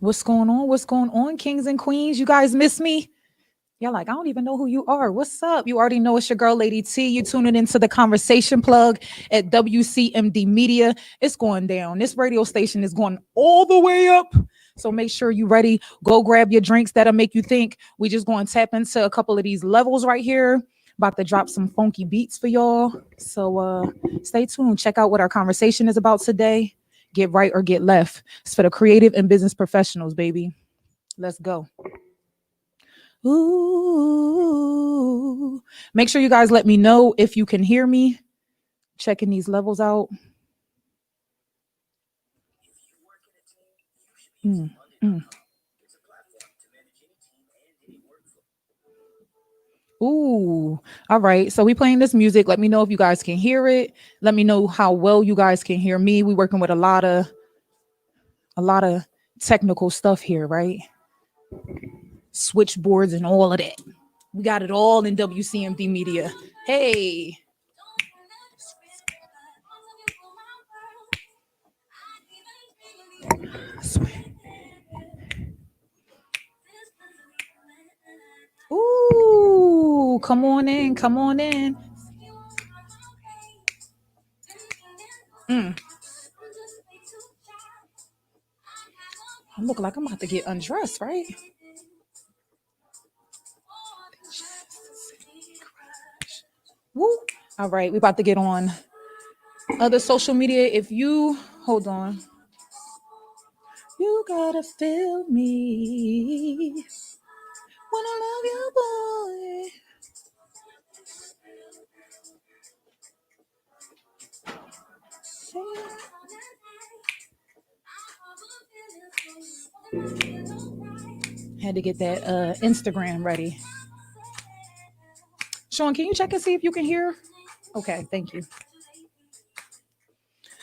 What's going on? What's going on, kings and queens? You guys miss me? You're like, I don't even know who you are. What's up? You already know it's your girl, Lady T. You tuning into the conversation plug at WCMD Media. It's going down. This radio station is going all the way up. So make sure you're ready. Go grab your drinks that'll make you think. We just going to tap into a couple of these levels right here. About to drop some funky beats for y'all. So stay tuned. Check out what our conversation is about today. Get right or get left. It's for the creative and business professionals, baby. Let's go. Ooh. Make sure you guys let me know if you can hear me. Checking these levels out. Mm, mm. Ooh. All right. So we playing this music. Let me know if you guys can hear it. Let me know how well you guys can hear me. We working with a lot of technical stuff here, right? Switchboards and all of that. We got it all in WCMD Media. Hey. Ooh, come on in, come on in. Mm. I look like I'm about to get undressed, right? Woo. All right, we about to get on other social media. If you hold on, you gotta feel me. Wanna love you, boy. Had to get that Instagram ready. Sean, can you check and see if you can hear? Okay, thank you.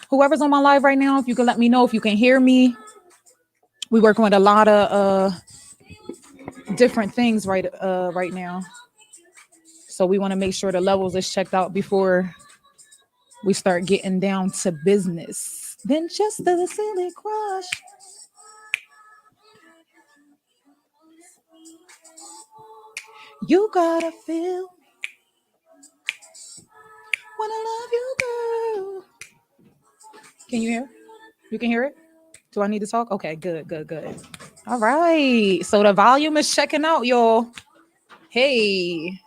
Whoever's on my live right now, if you can let me know if you can hear me. We working with a lot of different things right now. So we want to make sure the levels is checked out before we start getting down to business. Then just a silly crush. You gotta feel when I love you, girl. Can you hear? You can hear it? Do I need to talk? Okay, good, good, good. All right. So the volume is checking out, y'all. Hey,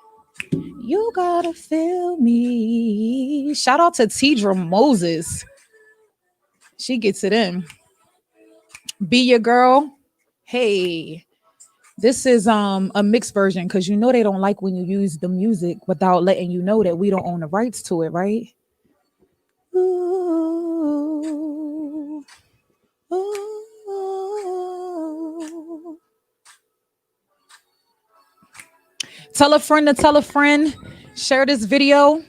you gotta feel me. Shout out to Tidra Moses. She gets it in. Be your girl. Hey, this is a mixed version because you know they don't like when you use the music without letting you know that we don't own the rights to it, right? Ooh, ooh. Tell a friend to tell a friend. Share this video.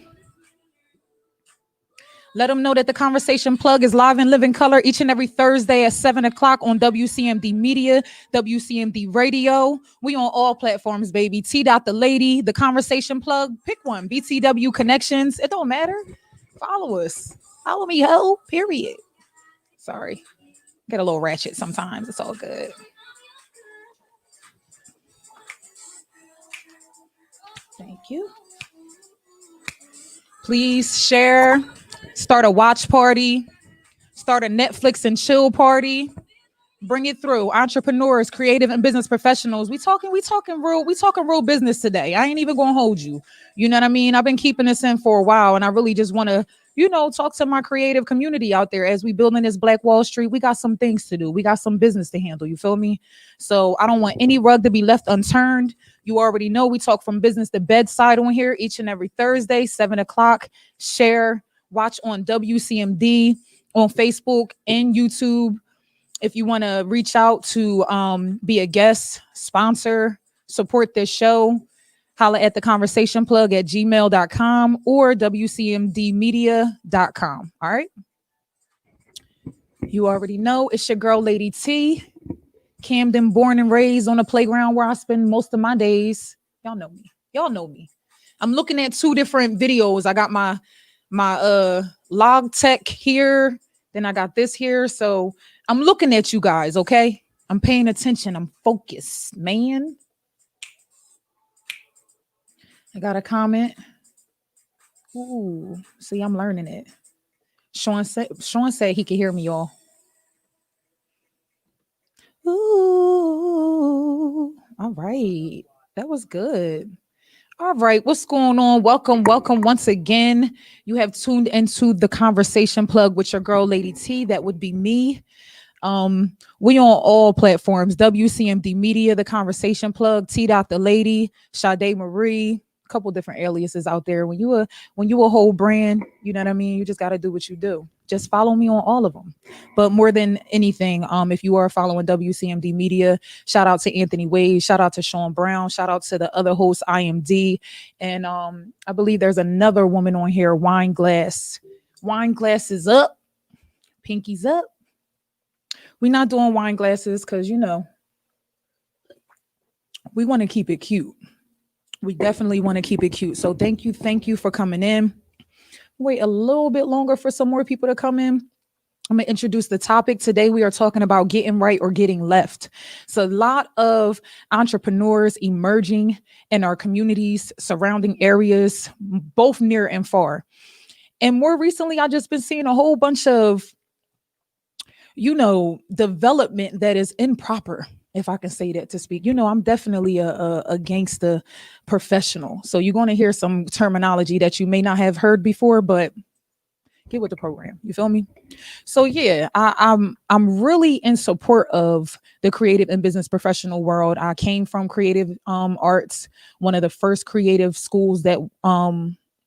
Let them know that the conversation plug is live in living color each and every Thursday at 7 o'clock on WCMD Media, WCMD Radio. We on all platforms, baby. T. Dot the lady, the conversation plug. Pick one. BTW Connections. It don't matter. Follow us. Follow me, ho. Period. Sorry. Get a little ratchet sometimes. It's all good. Thank you. Please share. Start a watch party. Start a Netflix and chill party. Bring it through. Entrepreneurs, creative and business professionals. We talking real business today. I ain't even gonna hold you. You know what I mean? I've been keeping this in for a while, and I really just want to, talk to my creative community out there as we building this Black Wall Street. We got some things to do. We got some business to handle. You feel me? So I don't want any rug to be left unturned. You already know we talk from business to bedside on here each and every Thursday, 7 o'clock. Share, watch on WCMD on Facebook and YouTube. If you want to reach out to be a guest, sponsor, support this show, holla at the conversation plug at gmail.com or wcmdmedia.com. All right. You already know it's your girl, Lady T. Camden, born and raised on the playground where I spend most of my days. Y'all know me. Y'all know me. I'm looking at two different videos. I got my log tech here. Then I got this here. So I'm looking at you guys, okay? I'm paying attention. I'm focused, man. I got a comment. Ooh, see, I'm learning it. Sean said he could hear me, y'all. Ooh, all right. That was good. All right, what's going on? Welcome, welcome once again. You have tuned into the conversation plug with your girl, Lady T. That would be me. We on all platforms: WCMD Media, the conversation plug, T dot the lady, Sade Marie, a couple different aliases out there. When you a whole brand, you know what I mean? You just gotta do what you do. Just follow me on all of them. But more than anything, if you are following WCMD Media, shout out to Anthony Wade, shout out to Sean Brown, shout out to the other host, IMD. And I believe there's another woman on here, Wine Glass. Wine Glass is up, pinkies up. We're not doing wine glasses because, we want to keep it cute. We definitely want to keep it cute. So thank you for coming in. Wait a little bit longer for some more people to come in. I'm going to introduce the topic. Today, we are talking about getting right or getting left. So a lot of entrepreneurs emerging in our communities, surrounding areas, both near and far. And more recently, I just been seeing a whole bunch of development that is improper, if I can say that to speak. I'm definitely a gangster professional. So you're going to hear some terminology that you may not have heard before, but get with the program. You feel me? So yeah, I'm really in support of the creative and business professional world. I came from creative arts, one of the first creative schools that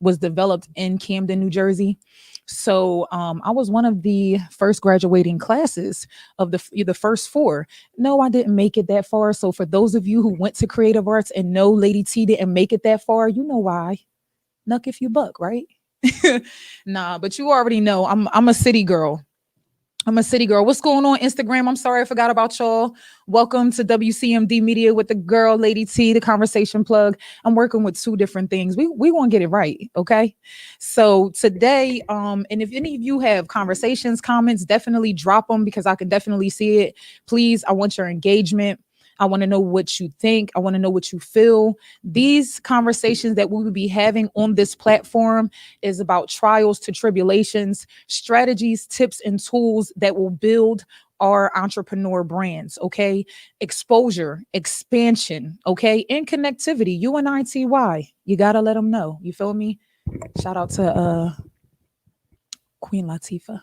was developed in Camden, New Jersey. So I was one of the first graduating classes of the first four. No, I didn't make it that far. So for those of you who went to creative arts and know Lady T didn't make it that far, you know why. Nuck if you buck, right? Nah, but you already know I'm a city girl. I'm a city girl. What's going on Instagram? I'm sorry I forgot about y'all. Welcome to WCMD Media with the girl, Lady T, the conversation plug. I'm working with two different things. We want to get it right, okay? So today, and if any of you have conversations, comments, definitely drop them because I can definitely see it. Please, I want your engagement. I want to know what you think. I want to know what you feel. These conversations that we will be having on this platform is about trials to tribulations, strategies, tips, and tools that will build our entrepreneur brands. Okay. Exposure, expansion. Okay. And connectivity. UNITY. You got to let them know. You feel me? Shout out to Queen Latifah.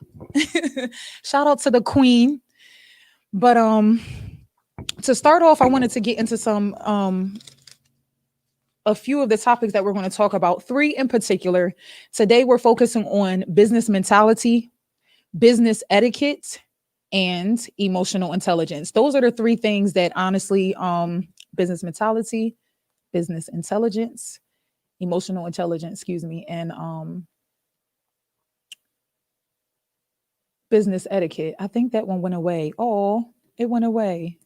Shout out to the Queen. But to start off, I wanted to get into some a few of the topics that we're going to talk about, three in particular. Today we're focusing on business mentality, business etiquette, and emotional intelligence. Those are the three things that honestly, business mentality, business intelligence, emotional intelligence, excuse me, and business etiquette. I think that one went away. Oh, it went away.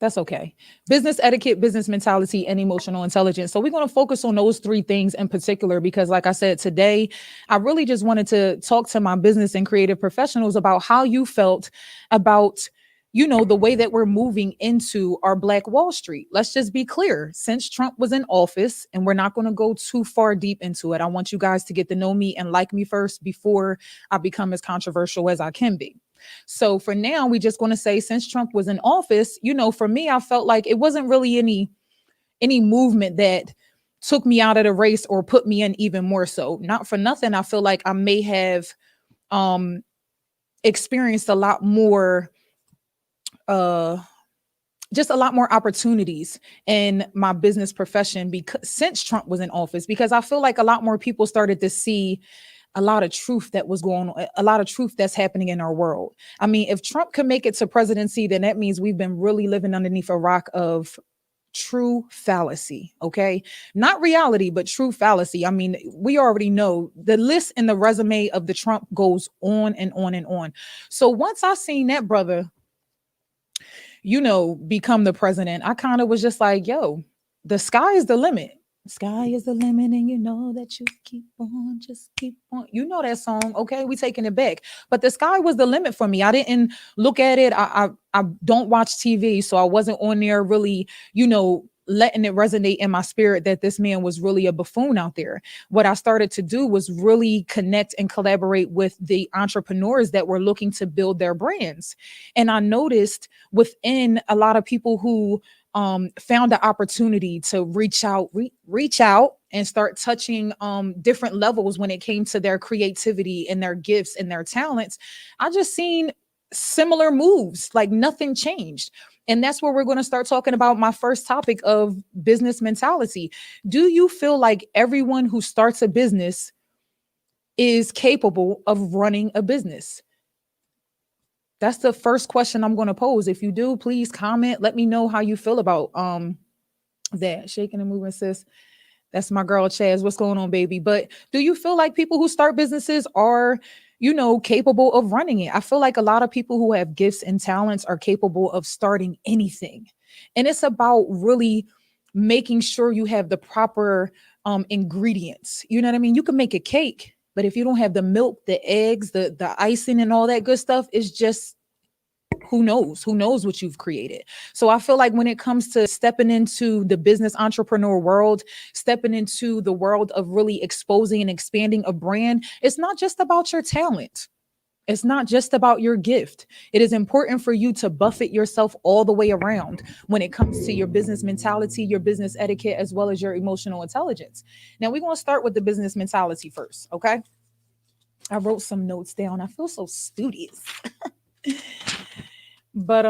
That's okay. Business etiquette, business mentality, and emotional intelligence. So we're going to focus on those three things in particular because, like I said, today, I really just wanted to talk to my business and creative professionals about how you felt about, the way that we're moving into our Black Wall Street. Let's just be clear. Since Trump was in office, and we're not going to go too far deep into it, I want you guys to get to know me and like me first before I become as controversial as I can be. So for now, we just going to say since Trump was in office, for me, I felt like it wasn't really any movement that took me out of the race or put me in even more so. Not for nothing. I feel like I may have um experienced a lot more uh just a lot more opportunities in my business profession because since Trump was in office, because I feel like a lot more people started to see a lot of truth that was going on, a lot of truth that's happening in our world. I mean, if Trump can make it to presidency, then that means we've been really living underneath a rock of true fallacy. Okay. Not reality, but true fallacy. I mean, we already know the list and the resume of the Trump goes on and on and on. So once I seen that brother, become the president, I kind of was just like, yo, the sky is the limit. Sky is the limit, and you know that you keep on, just keep on. You know that song, okay? We taking it back. But the sky was the limit for me. I didn't look at it. I don't watch TV, so I wasn't on there really, letting it resonate in my spirit that this man was really a buffoon out there. What I started to do was really connect and collaborate with the entrepreneurs that were looking to build their brands. And I noticed within a lot of people who found the opportunity to reach out and start touching different levels when it came to their creativity and their gifts and their talents. I just seen similar moves, like nothing changed. And that's where we're going to start talking about my first topic of business mentality. Do you feel like everyone who starts a business is capable of running a business? That's the first question I'm going to pose. If you do, please comment. Let me know how you feel about that. Shaking and moving, sis. That's my girl Chaz. What's going on, baby? But do you feel like people who start businesses are, capable of running it? I feel like a lot of people who have gifts and talents are capable of starting anything. And it's about really making sure you have the proper ingredients. You know what I mean? You can make a cake, but if you don't have the milk, the eggs, the icing and all that good stuff, it's just who knows what you've created. So I feel like when it comes to stepping into the business entrepreneur world, stepping into the world of really exposing and expanding a brand, it's not just about your talent. It's not just about your gift. It is important for you to buffet yourself all the way around when it comes to your business mentality, your business etiquette, as well as your emotional intelligence. Now, we're going to start with the business mentality first, okay? I wrote some notes down. I feel so studious. But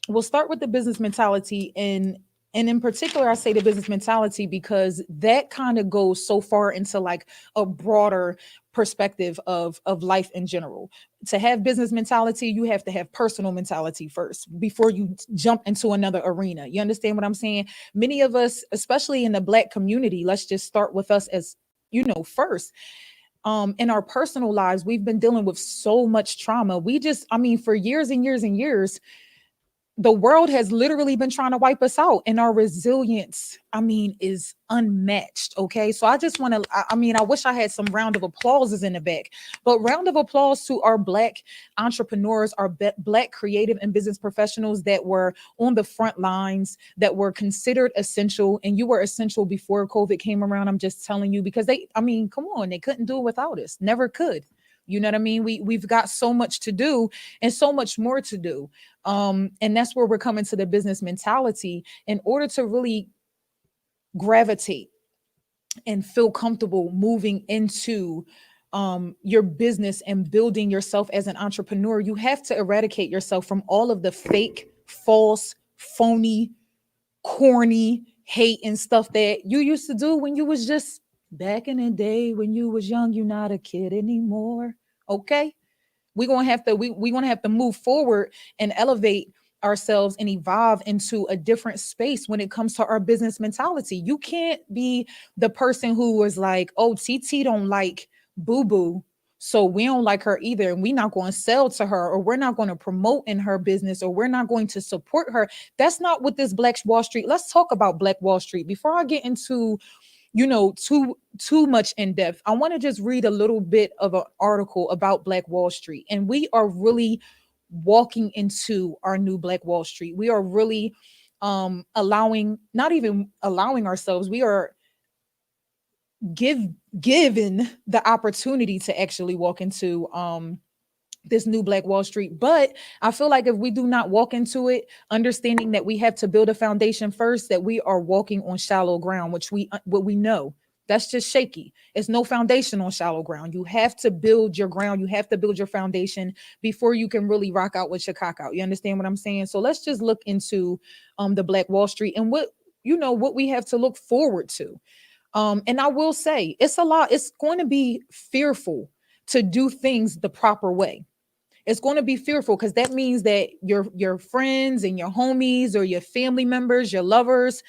we'll start with the business mentality, and in particular I say the business mentality because that kind of goes so far into like a broader perspective of life in general. To have business mentality, you have to have personal mentality first before you jump into another arena. You understand what I'm saying? Many of us, especially in the Black community, let's just start with us as first, in our personal lives, we've been dealing with so much trauma. For years and years and years, the world has literally been trying to wipe us out, and our resilience, is unmatched. Okay, so I just want to, I wish I had some round of applauses in the back, but round of applause to our Black entrepreneurs, our Black creative and business professionals that were on the front lines, that were considered essential. And you were essential before COVID came around. I'm just telling you, because come on, they couldn't do it without us, never could. You know what I mean? We've got so much to do and so much more to do. And that's where we're coming to the business mentality. In order to really gravitate and feel comfortable moving into your business and building yourself as an entrepreneur, you have to eradicate yourself from all of the fake, false, phony, corny hate and stuff that you used to do when you was just back in the day when you was young. You're not a kid anymore. Okay, we're gonna have to move forward and elevate ourselves and evolve into a different space when it comes to our business mentality. You can't be the person who was like, oh, TT don't like Boo Boo, so we don't like her either, and we're not going to sell to her, or we're not going to promote in her business, or we're not going to support her. That's not what this Black Wall Street. Let's talk about Black Wall Street before I get into too much in depth. I want to just read a little bit of an article about Black Wall Street. And we are really walking into our new Black Wall Street. We are really allowing, not even allowing ourselves, we are give given the opportunity to actually walk into this new Black Wall Street. But I feel like if we do not walk into it, understanding that we have to build a foundation first, that we are walking on shallow ground, which what we know. That's just shaky. It's no foundation on shallow ground. You have to build your ground. You have to build your foundation before you can really rock out with your cock out. You understand what I'm saying? So let's just look into the Black Wall Street and what we have to look forward to. And I will say it's a lot. It's going to be fearful to do things the proper way. It's going to be fearful because that means that your friends and your homies or your family members, your lovers,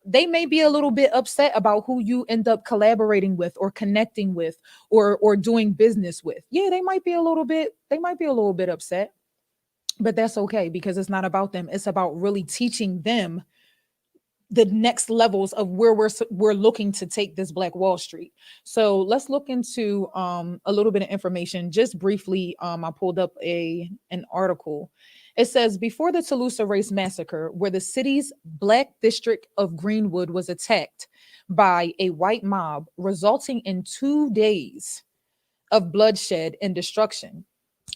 they may be a little bit upset about who you end up collaborating with or connecting with or doing business with. Yeah, they might be a little bit upset, but that's okay because it's not about them. It's about really teaching them the next levels of where we're looking to take this Black Wall Street. So let's look into a little bit of information just briefly. I pulled up a an article. It says before the Toulouse race massacre, where the city's Black district of Greenwood was attacked by a white mob, resulting in 2 days of bloodshed and destruction.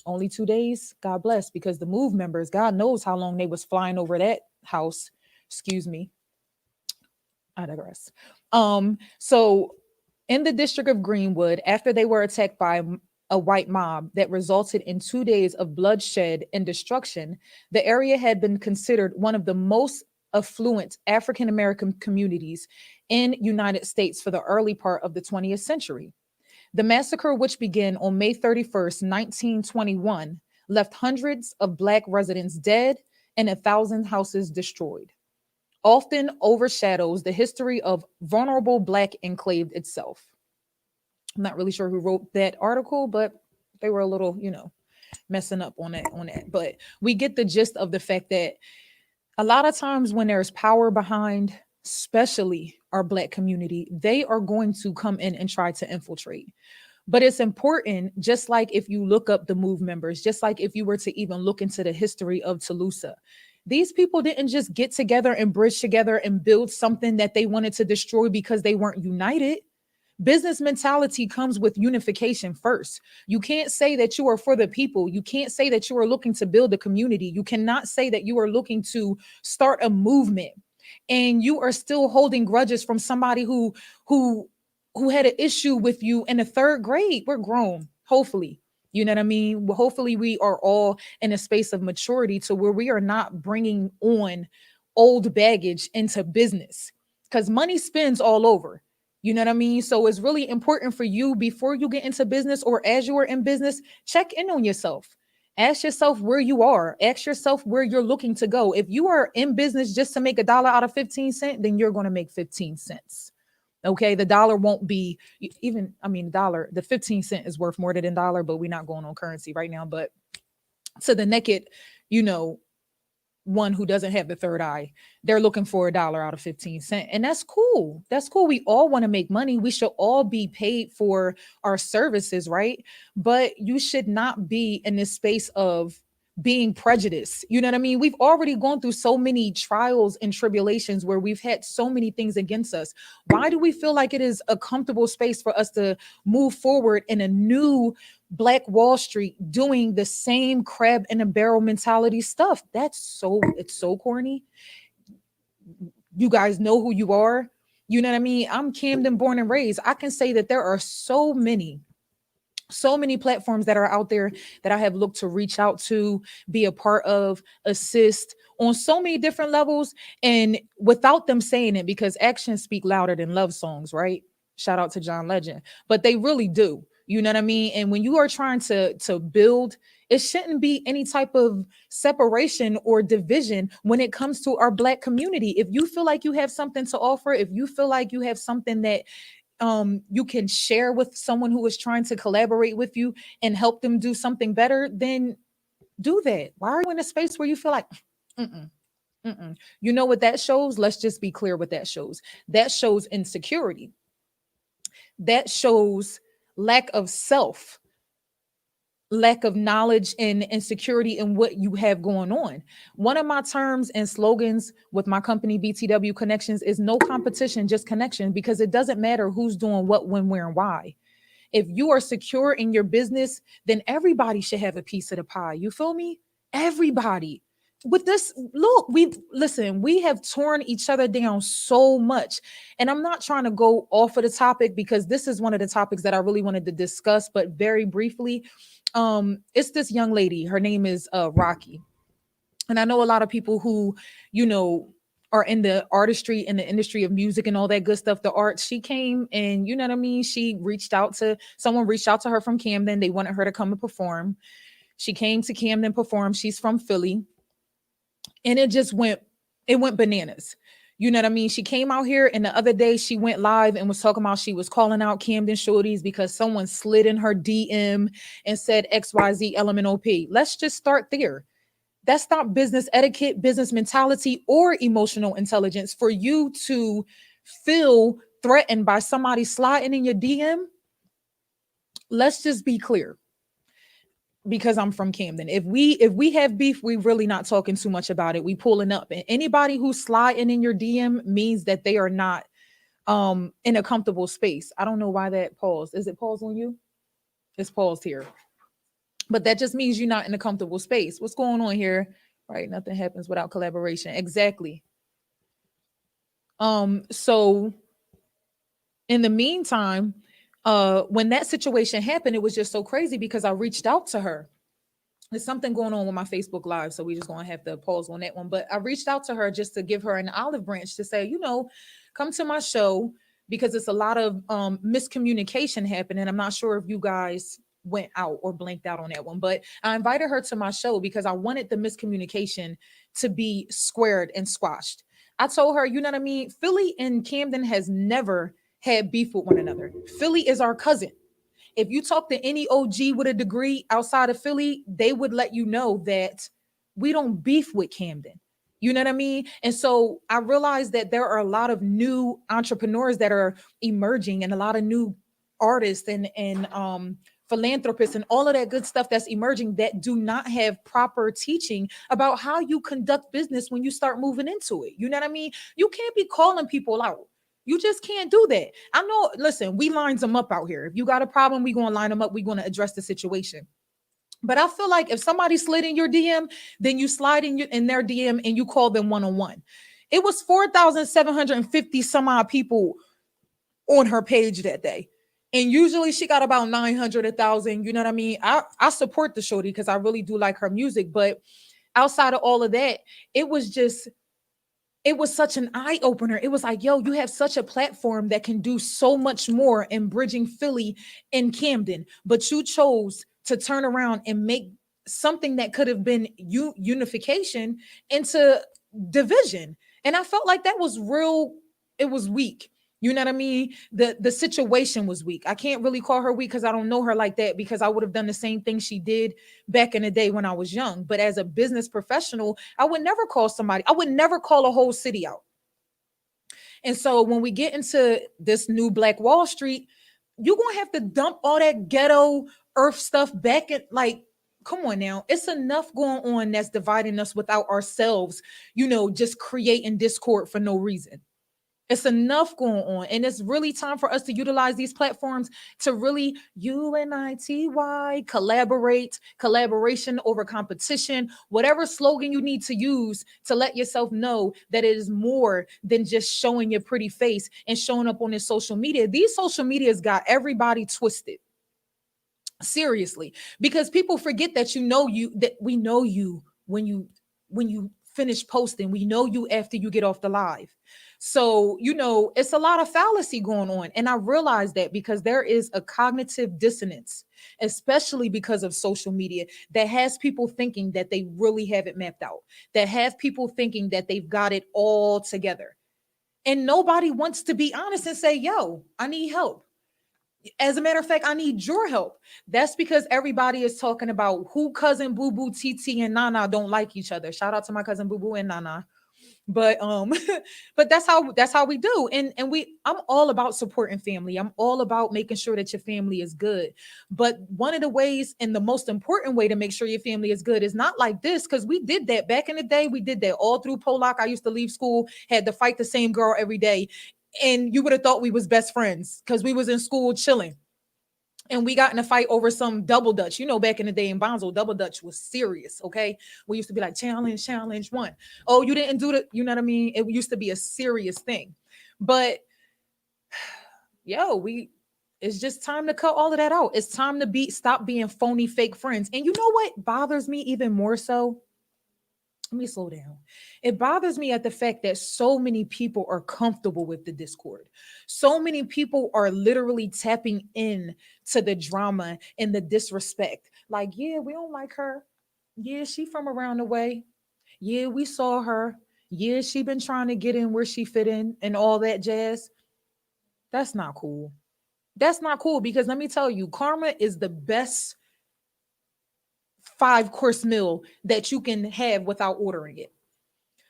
Only 2 days, God bless, because the move members, God knows how long they was flying over that house. Excuse me, I digress. So in the district of Greenwood, after they were attacked by a white mob that resulted in 2 days of bloodshed and destruction, the area had been considered one of the most affluent African American communities in United States for the early part of the 20th century. The massacre, which began on May 31st, 1921, left hundreds of Black residents dead and 1,000 houses destroyed, often overshadows the history of vulnerable Black enclave itself. I'm not really sure who wrote that article, but they were a little, messing up on that. But we get the gist of the fact that a lot of times when there's power behind, especially our Black community, they are going to come in and try to infiltrate. But it's important, just like if you look up the move members, just like if you were to even look into the history of Toulouse, these people didn't just get together and bridge together and build something that they wanted to destroy because they weren't united. Business mentality comes with unification first. You can't say that you are for the people. You can't say that you are looking to build a community. You cannot say that you are looking to start a movement and you are still holding grudges from somebody who who had an issue with you in the third grade. We're grown, hopefully. You know what I mean? Well, hopefully we are all in a space of maturity to where we are not bringing on old baggage into business because money spins all over. You know what I mean? So it's really important for you before you get into business or as you are in business, check in on yourself. Ask yourself where you are. Ask yourself where you're looking to go. If you are in business just to make a dollar out of 15 cents, then you're going to make 15 cents. Okay, the dollar won't be even, I mean, dollar, the 15 cent is worth more than a dollar, but we're not going on currency right now. But to the naked, you know, one who doesn't have the third eye, they're looking for a dollar out of 15 cents. And that's cool. That's cool. We all want to make money. We should all be paid for our services, right? But you should not be in this space of being prejudiced. You know what I mean? We've already gone through so many trials and tribulations where we've had so many things against us. Why do we feel like it is a comfortable space for us to move forward in a new Black Wall Street doing the same crab in a barrel mentality stuff? It's so corny. You guys know who you are. You know what I mean? I'm Camden born and raised. I can say that there are so many platforms that are out there that I have looked to reach out to, be a part of, assist on so many different levels. And without them saying it, because actions speak louder than love songs, right? Shout out to John Legend. But they really do. You know what I mean? And when you are trying to build, it shouldn't be any type of separation or division when it comes to our Black community. If you feel like you have something to offer, if you feel like you have something that you can share with someone who is trying to collaborate with you and help them do something better, then do that. Why are you in a space where you feel like, mm-mm, mm-mm. You know what that shows? Let's just be clear what that shows. That shows insecurity. That shows lack of self, lack of knowledge and insecurity in what you have going on. One of my terms and slogans with my company, BTW Connections, is no competition, just connection, because it doesn't matter who's doing what, when, where, and why. If you are secure in your business, then everybody should have a piece of the pie. You feel me? Everybody. With this, look, we have torn each other down so much. And I'm not trying to go off of the topic because this is one of the topics that I really wanted to discuss, but very briefly, it's this young lady. Her name is Rocky. And I know a lot of people who, you know, are in the artistry, in the industry of music and all that good stuff, the arts. She came and, you know what I mean? Someone reached out to her from Camden. They wanted her to come and perform. She came to Camden, perform. She's from Philly. And it went bananas. You know what I mean? She came out here and the other day she went live and was talking about she was calling out Camden shorties because someone slid in her DM and said XYZ LMNOP. Let's just start there. That's not business etiquette, business mentality, or emotional intelligence for you to feel threatened by somebody sliding in your DM. Let's just be clear, because I'm from Camden. If we have beef, we really not talking too much about it. We pulling up. And anybody who's sliding in your DM means that they are not in a comfortable space. I don't know why that paused. Is it paused on you? It's paused here. But that just means you're not in a comfortable space. What's going on here? Right? Nothing happens without collaboration. Exactly. So in the meantime, when that situation happened, it was just so crazy because I reached out to her. There's something going on with my Facebook Live, so we just gonna have to pause on that one. But I reached out to her just to give her an olive branch to say, come to my show because it's a lot of miscommunication happening. I'm not sure if you guys went out or blanked out on that one, but I invited her to my show because I wanted the miscommunication to be squared and squashed. I told her, you know what I mean? Philly and Camden has never had beef with one another. Philly is our cousin. If you talk to any OG with a degree outside of Philly, they would let you know that we don't beef with Camden. You know what I mean? And so I realized that there are a lot of new entrepreneurs that are emerging and a lot of new artists and philanthropists and all of that good stuff that's emerging that do not have proper teaching about how you conduct business when you start moving into it. You know what I mean? You can't be calling people out. You just can't do that. I know, listen, we lines them up out here. If you got a problem, we going to line them up. We going to address the situation. But I feel like if somebody slid in your DM, then you slide in their DM and you call them one on one. It was 4,750 some odd people on her page that day. And usually she got about 900, 1,000. You know what I mean? I support the shorty because I really do like her music. But outside of all of that, it was just it was such an eye opener. It was like, yo, you have such a platform that can do so much more in bridging Philly and Camden, but you chose to turn around and make something that could have been unification into division. And I felt like that was real. It was weak. You know what I mean? The situation was weak. I can't really call her weak because I don't know her like that because I would have done the same thing she did back in the day when I was young. But as a business professional, I would never call somebody, I would never call a whole city out. And so when we get into this new Black Wall Street, you're gonna have to dump all that ghetto earth stuff back at like, come on now. It's enough going on that's dividing us without ourselves, just creating discord for no reason. It's enough going on. And it's really time for us to utilize these platforms to really unity, collaborate, collaboration over competition, whatever slogan you need to use to let yourself know that it is more than just showing your pretty face and showing up on this social media. These social medias got everybody twisted. Seriously, because people forget that that we know you when you finish posting. We know you after you get off the live. So, it's a lot of fallacy going on. And I realize that because there is a cognitive dissonance, especially because of social media, that has people thinking that they really have it mapped out, that have people thinking that they've got it all together. And nobody wants to be honest and say, yo, I need help. As a matter of fact, I need your help. That's because everybody is talking about who cousin Boo Boo, TT, and Nana don't like each other. Shout out to my cousin Boo Boo and Nana. But but that's how we do. And I'm all about supporting family. I'm all about making sure that your family is good. But one of the ways and the most important way to make sure your family is good is not like this, because we did that back in the day. We did that all through Polak. I used to leave school, had to fight the same girl every day. And you would have thought we was best friends because we was in school chilling. And we got in a fight over some double dutch. Back in the day in Bonzo, double dutch was serious. Okay. We used to be like, challenge one. Oh, you didn't do it. You know what I mean? It used to be a serious thing. But yo, it's just time to cut all of that out. It's time to stop being phony, fake friends. And you know what bothers me even more so? Let me slow down. It bothers me at the fact that so many people are comfortable with the discord. So many people are literally tapping in to the drama and the disrespect. Like, yeah, we don't like her. Yeah, she from around the way. Yeah, we saw her. Yeah, she been trying to get in where she fit in and all that jazz. That's not cool. That's not cool because let me tell you, karma is the best 5-course meal that you can have without ordering it.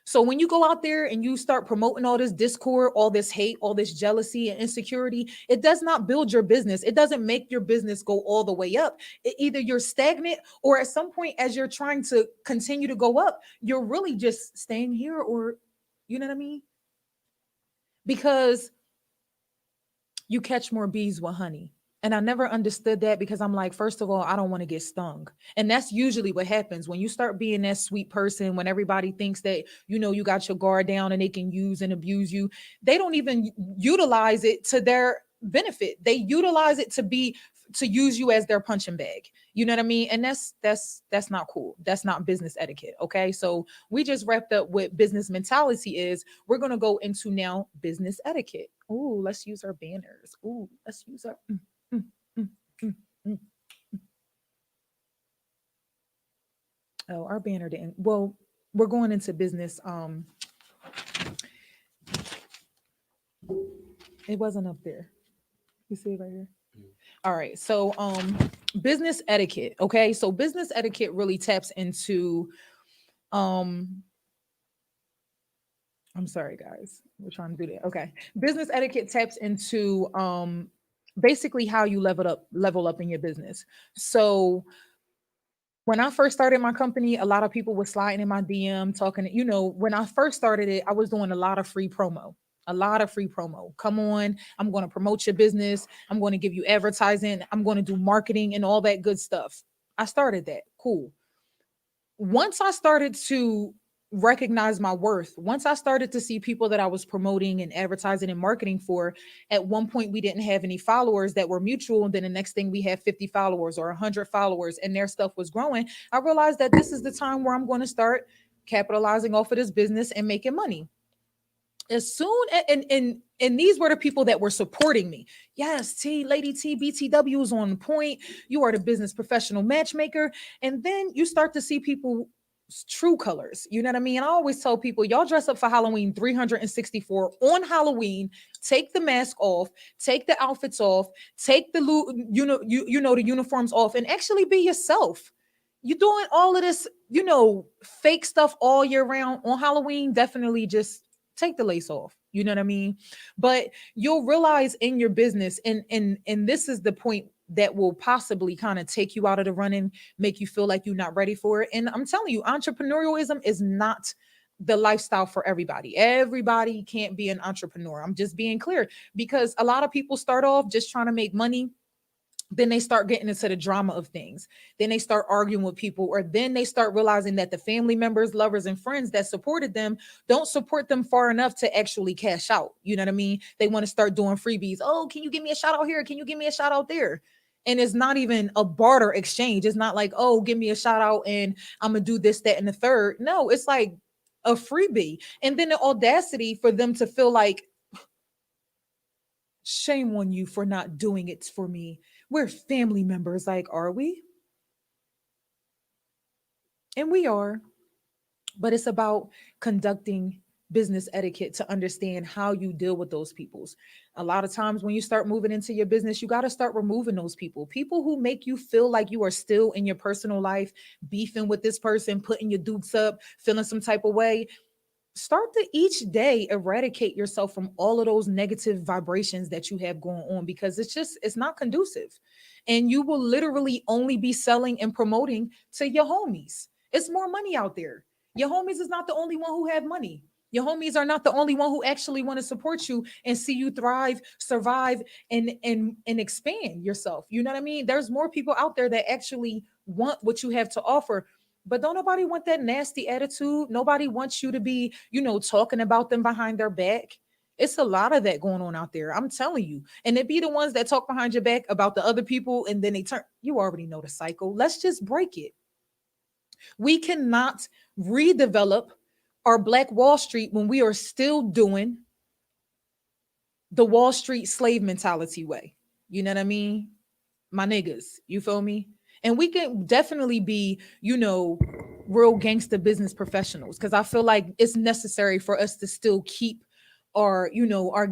So when you go out there and you start promoting all this discord, all this hate, all this jealousy and insecurity, it does not build your business. It doesn't make your business go all the way up. Either you're stagnant, or at some point as you're trying to continue to go up, you're really just staying here, or you know what I mean? Because you catch more bees with honey. And I never understood that, because I'm like, first of all, I don't want to get stung. And that's usually what happens when you start being that sweet person, when everybody thinks that, you got your guard down and they can use and abuse you. They don't even utilize it to their benefit. They utilize it to use you as their punching bag. You know what I mean? And that's not cool. That's not business etiquette. Okay. So we just wrapped up what business mentality is. We're gonna go into now business etiquette. Ooh, let's use our banners. Ooh, let's use our mm, mm, mm, mm. Oh, our banner didn't. Well, we're going into business. It wasn't up there. You see it right here? All right. So business etiquette. Okay. So business etiquette really taps into um I'm sorry guys. We're trying to do that. Okay. Business etiquette taps into basically how you level up in your business. So when I first started my company, a lot of people were sliding in my DM talking, when I first started it, I was doing a lot of free promo. A lot of free promo. Come on, I'm going to promote your business. I'm going to give you advertising. I'm going to do marketing and all that good stuff. I started that. Cool. Once I started to recognize my worth, once I started to see people that I was promoting and advertising and marketing for, at one point we didn't have any followers that were mutual. And then the next thing we had 50 followers or 100 followers and their stuff was growing. I realized that this is the time where I'm going to start capitalizing off of this business and making money. As soon and these were the people that were supporting me. Yes, Lady T, BTW is on point. You are the business professional matchmaker. And then you start to see people true colors. You know what I mean? And I always tell people, y'all dress up for Halloween 364 on Halloween. Take the mask off, take the outfits off, take the the uniforms off, and actually be yourself. You doing all of this, fake stuff all year round. On Halloween, definitely just take the lace off. You know what I mean? But you'll realize in your business, and this is the point that will possibly kind of take you out of the running, make you feel like you're not ready for it. And I'm telling you, entrepreneurialism is not the lifestyle for everybody. Everybody can't be an entrepreneur. I'm just being clear, because a lot of people start off just trying to make money, then they start getting into the drama of things. Then they start arguing with people, or then they start realizing that the family members, lovers, and friends that supported them don't support them far enough to actually cash out. You know what I mean? They want to start doing freebies. Oh, can you give me a shout out here? Can you give me a shout out there? And it's not even a barter exchange. It's not like, oh, give me a shout out and I'm going to do this, that, and the third. No, it's like a freebie. And then the audacity for them to feel like, shame on you for not doing it for me. We're family members. Like, are we? And we are. But it's about conducting business etiquette to understand how you deal with those peoples. A lot of times when you start moving into your business, you got to start removing those people who make you feel like you are still in your personal life, beefing with this person, putting your dukes up, feeling some type of way. Start to each day eradicate yourself from all of those negative vibrations that you have going on, because it's not conducive. And you will literally only be selling and promoting to your homies. It's more money out there. Your homies is not the only one who have money. Your homies are not the only one who actually want to support you and see you thrive, survive, and expand yourself. You know what I mean? There's more people out there that actually want what you have to offer. But don't nobody want that nasty attitude. Nobody wants you to be, talking about them behind their back. It's a lot of that going on out there. I'm telling you. And it be the ones that talk behind your back about the other people and then they turn. You already know the cycle. Let's just break it. We cannot redevelop our Black Wall Street when we are still doing the Wall Street slave mentality way. You know what I mean? My niggas, you feel me? And we can definitely be, real gangster business professionals, because I feel like it's necessary for us to still keep our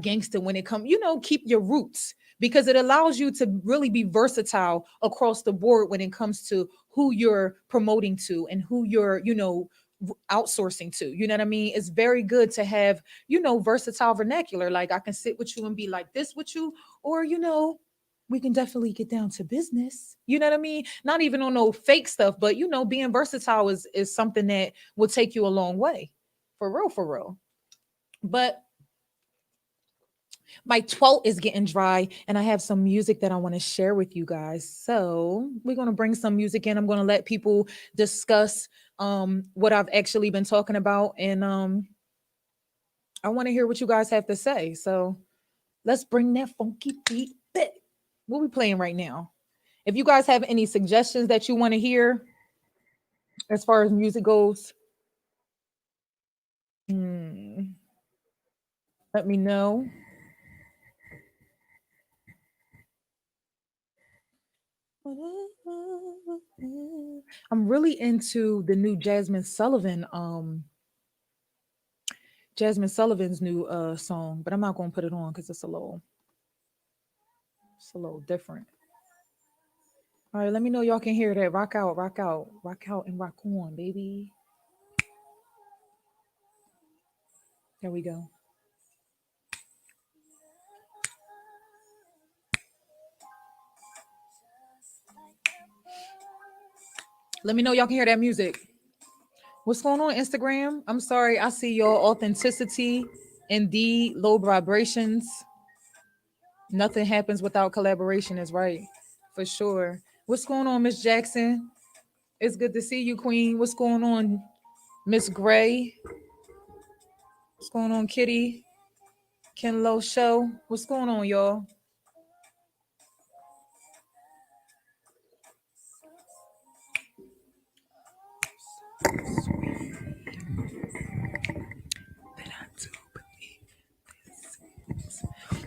gangster when it comes, keep your roots, because it allows you to really be versatile across the board when it comes to who you're promoting to and who you're, outsourcing to. You know what I mean? It's very good to have, versatile vernacular. Like I can sit with you and be like this with you, or, we can definitely get down to business. You know what I mean? Not even on no fake stuff, but being versatile is something that will take you a long way. For real, for real. But my throat is getting dry and I have some music that I want to share with you guys. So we're going to bring some music in. I'm going to let people discuss what I've actually been talking about. And I want to hear what you guys have to say. So let's bring that funky beat back. What we playing right now? If you guys have any suggestions that you want to hear as far as music goes, hmm, let me know. I'm really into the new Jasmine Sullivan's new song, but I'm not gonna put it on because it's a little different. All right, let me know y'all can hear that. Rock out, rock out, rock out, and rock on, baby. There we go. Let me know y'all can hear that music. What's going on, Instagram? I'm sorry, I see your authenticity, indeed, low vibrations. Nothing happens without collaboration, is right. For sure. What's going on, Miss Jackson? It's good to see you, Queen. What's going on, Miss Gray? What's going on, Kitty? Ken Lo Show. What's going on, y'all?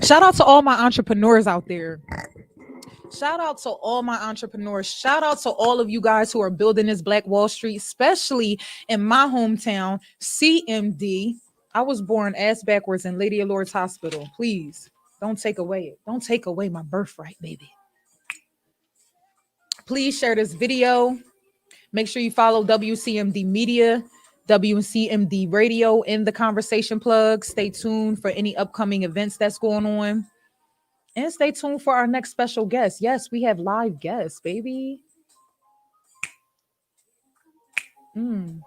Shout out to all my entrepreneurs out there. Shout out to all my entrepreneurs. Shout out to all of you guys who are building this Black Wall Street, especially in my hometown, CMD. I was born ass backwards in Lady of Lords Hospital. Please don't take away it. Don't take away my birthright, baby. Please share this video. Make sure you follow WCMD Media, WCMD Radio in the conversation plug. Stay tuned for any upcoming events that's going on. And stay tuned for our next special guest. Yes, we have live guests, baby. Mm.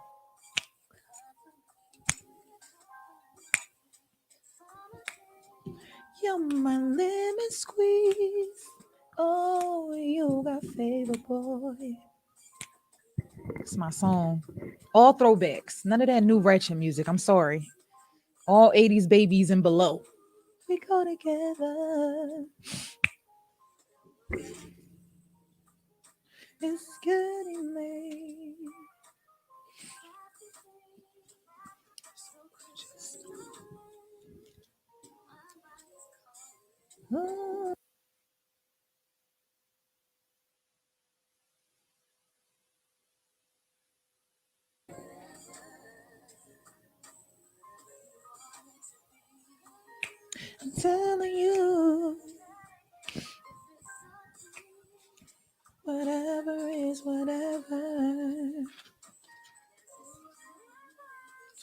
You're my lemon squeeze. Oh, you got favor, boy. It's my song. All throwbacks. None of that new ratchet music. I'm sorry. All 80s babies and below. We go together. It's getting late. Oh, I'm telling you, whatever is whatever.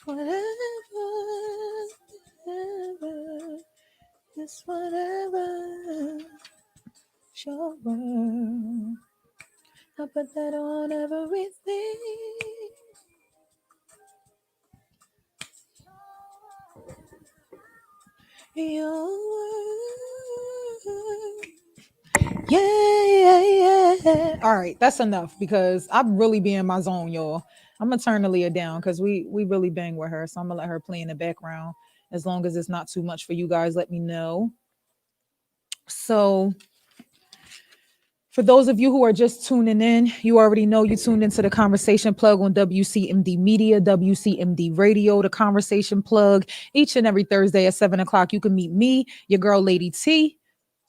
Whatever, whatever, it's whatever. Sure, world. I put that on everything. Your word. Yeah, yeah, yeah. All right, that's enough because I'm really being in my zone, y'all. I'm gonna turn Aaliyah down because we really bang with her, so I'm gonna let her play in the background as long as it's not too much for you guys. Let me know. So for those of you who are just tuning in, you already know you tuned into the conversation plug on WCMD Media, WCMD Radio, the conversation plug each and every Thursday at 7 o'clock. You can meet me, your girl, Lady T,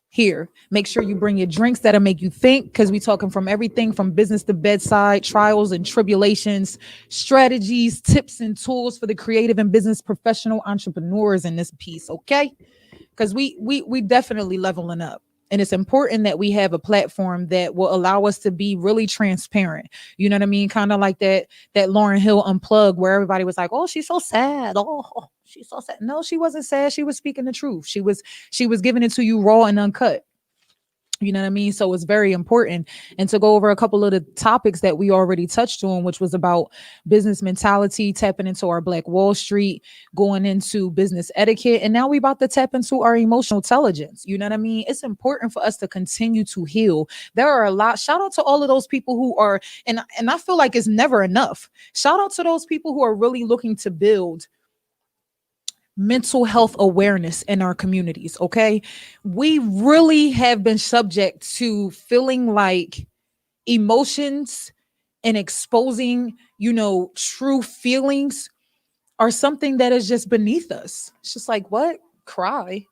here. Make sure you bring your drinks that'll make you think because we talking from everything from business to bedside, trials and tribulations, strategies, tips and tools for the creative and business professional entrepreneurs in this piece, okay? Because we definitely leveling up. And it's important that we have a platform that will allow us to be really transparent. You know what I mean? Kind of like that Lauren Hill unplugged where everybody was like, "Oh, she's so sad. Oh, she's so sad." No, she wasn't sad. She was speaking the truth. She was giving it to you raw and uncut. You know what I mean? So it's very important. And to go over a couple of the topics that we already touched on, which was about business mentality, tapping into our Black Wall Street, going into business etiquette. And now we about to tap into our emotional intelligence. You know what I mean? It's important for us to continue to heal. There are a lot. Shout out to all of those people who are, and I feel like it's never enough. Shout out to those people who are really looking to build mental health awareness in our communities. Okay. We really have been subject to feeling like emotions and exposing, true feelings are something that is just beneath us. It's just like, what? Cry?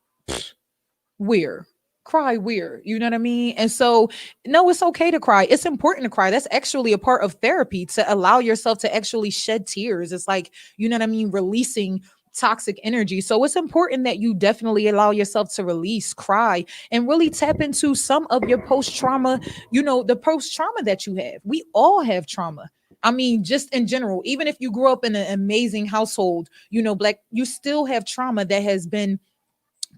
Where? Cry where? You know what I mean? And so, no, it's okay to cry. It's important to cry. That's actually a part of therapy, to allow yourself to actually shed tears. It's like, you know what I mean, releasing toxic energy. So it's important that you definitely allow yourself to release, cry, and really tap into some of your post trauma, the post trauma that you have. We all have trauma. I mean, just in general, even if you grew up in an amazing household, Black, you still have trauma that has been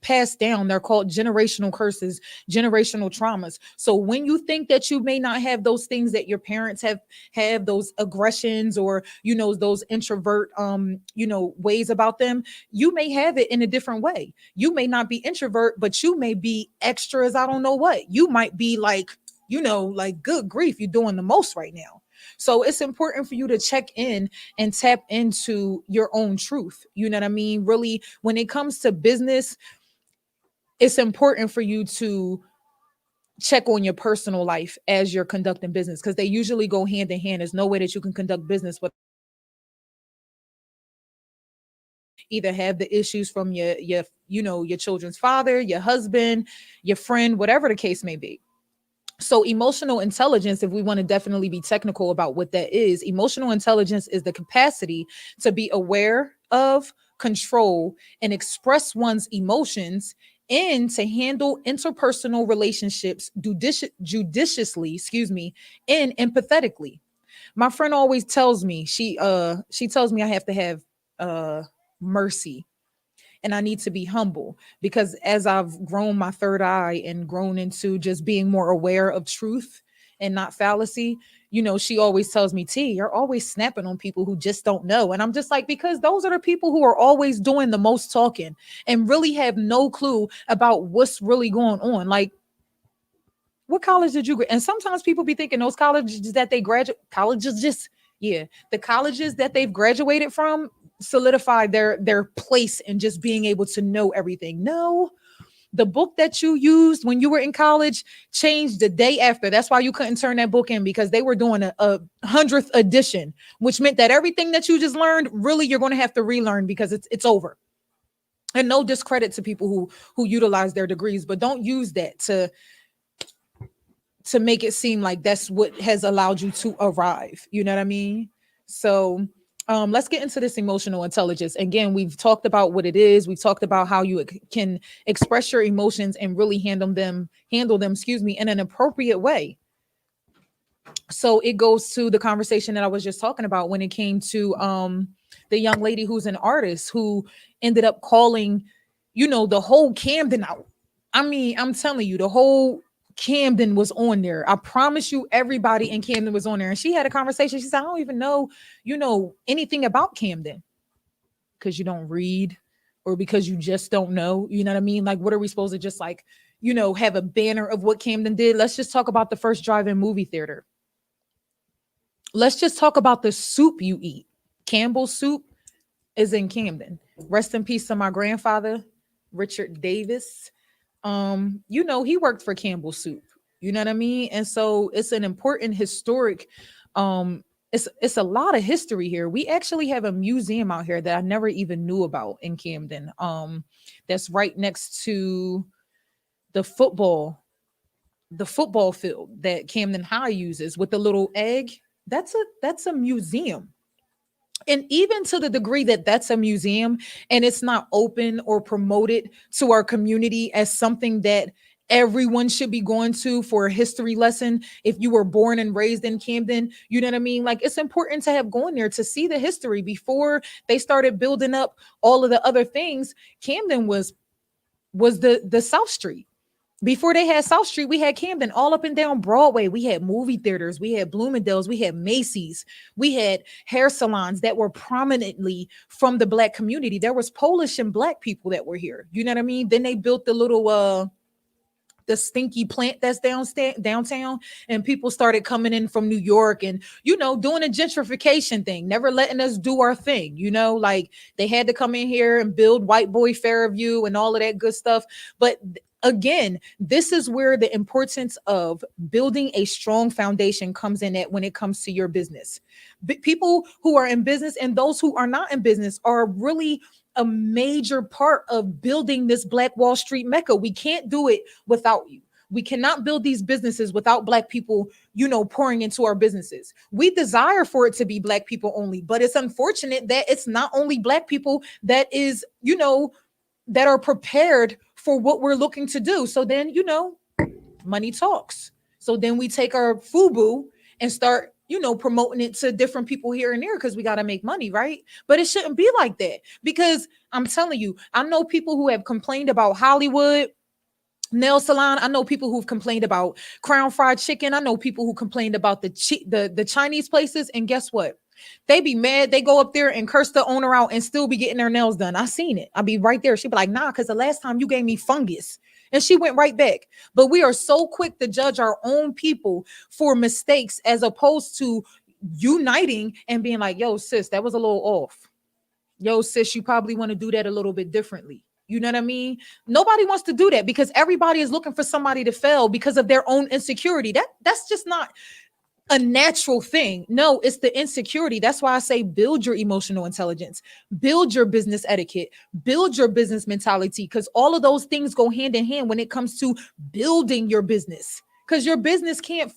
passed down. They're called generational curses, generational traumas. So when you think that you may not have those things that your parents have those aggressions, or those introvert ways about them, you may have it in a different way. You may not be introvert, but you may be extra as I don't know what. You might be like, like, good grief, you're doing the most right now. So it's important for you to check in and tap into your own truth. You know what I mean? Really, when it comes to business, it's important for you to check on your personal life as you're conducting business, because they usually go hand in hand. There's no way that you can conduct business with either have the issues from your children's father, your husband, your friend, whatever the case may be. So emotional intelligence, if we want to definitely be technical about what that is, emotional intelligence is the capacity to be aware of, control, and express one's emotions, and to handle interpersonal relationships judiciously, and empathetically. My friend always tells me, she tells me I have to have uh mercy, and I need to be humble, because as I've grown my third eye and grown into just being more aware of truth and not fallacy, she always tells me, T, you're always snapping on people who just don't know. And I'm just like, because those are the people who are always doing the most talking and really have no clue about what's really going on. Like, what college did you and sometimes people be thinking those colleges that they graduate colleges just yeah, the colleges that they've graduated from solidify their place in just being able to know everything. No, the book that you used when you were in college changed the day after. That's why you couldn't turn that book in, because they were doing a 100th edition, which meant that everything that you just learned, really, you're going to have to relearn, because it's over. And no discredit to people who utilize their degrees, but don't use that to make it seem like that's what has allowed you to arrive. You know what I mean? So let's get into this emotional intelligence. Again, we've talked about what it is. We've talked about how you can express your emotions and really handle them, in an appropriate way. So it goes to the conversation that I was just talking about when it came to the young lady who's an artist who ended up calling, the whole Camden out. I mean, I'm telling you, the whole Camden was on there. I promise you, everybody in Camden was on there. And she had a conversation. She said, I don't even know, anything about Camden, because you don't read, or because you just don't know. You know what I mean? Like, what are we supposed to just like, have a banner of what Camden did? Let's just talk about the first drive-in movie theater. Let's just talk about the soup you eat. Campbell's soup is in Camden. Rest in peace to my grandfather, Richard Davis. He worked for Campbell Soup. You know what I mean? And so it's an important historic, it's a lot of history here. We actually have a museum out here that I never even knew about in Camden. That's right next to the football field that Camden High uses with the little egg. That's a museum. And even to the degree that that's a museum and it's not open or promoted to our community as something that everyone should be going to for a history lesson if you were born and raised in Camden. You know what I mean? Like, it's important to have gone there to see the history before they started building up all of the other things. Camden was the South Street. Before they had South Street, we had Camden all up and down Broadway. We had movie theaters, we had Bloomingdale's, we had Macy's, we had hair salons that were prominently from the black community. There was Polish and black people that were here. You know what I mean? Then they built the stinky plant that's downtown, and people started coming in from New York and, doing a gentrification thing, never letting us do our thing. Like, they had to come in here and build White Boy Fairview and all of that good stuff. But again, this is where the importance of building a strong foundation comes in, at when it comes to your business. People who are in business and those who are not in business are really a major part of building this Black Wall Street Mecca. We can't do it without you. We cannot build these businesses without Black people, pouring into our businesses. We desire for it to be Black people only, but it's unfortunate that it's not only Black people that is, that are prepared for what we're looking to do. So then, money talks. So then we take our FUBU and start, promoting it to different people here and there, because we got to make money, right? But it shouldn't be like that, because I'm telling you, I know people who have complained about Hollywood nail salon. I know people who've complained about Crown Fried Chicken. I know people who complained about the Chinese places. And guess what? They be mad. They go up there and curse the owner out and still be getting their nails done. I seen it. I'll be right there. She'd be like, nah, because the last time you gave me fungus. And she went right back. But we are so quick to judge our own people for mistakes, as opposed to uniting and being like, yo, sis, that was a little off. Yo, sis, you probably want to do that a little bit differently. You know what I mean? Nobody wants to do that, because everybody is looking for somebody to fail because of their own insecurity. That's just not a natural thing. No, it's the insecurity. That's why I say build your emotional intelligence, build your business etiquette, build your business mentality, because all of those things go hand in hand when it comes to building your business, because your business can't,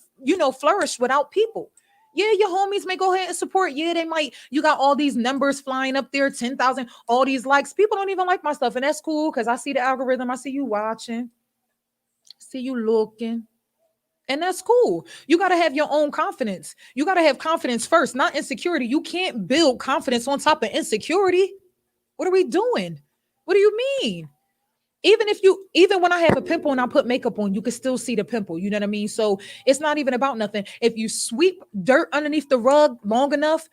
flourish without people. Yeah, your homies may go ahead and support. Yeah, they might. You got all these numbers flying up there, 10,000, all these likes. People don't even like my stuff, and that's cool, because I see the algorithm. I see you watching, see you looking. And that's cool. You got to have your own confidence. You got to have confidence first, not insecurity. You can't build confidence on top of insecurity. What are we doing? What do you mean? Even when I have a pimple and I put makeup on, you can still see the pimple. You know what I mean? So it's not even about nothing. If you sweep dirt underneath the rug long enough,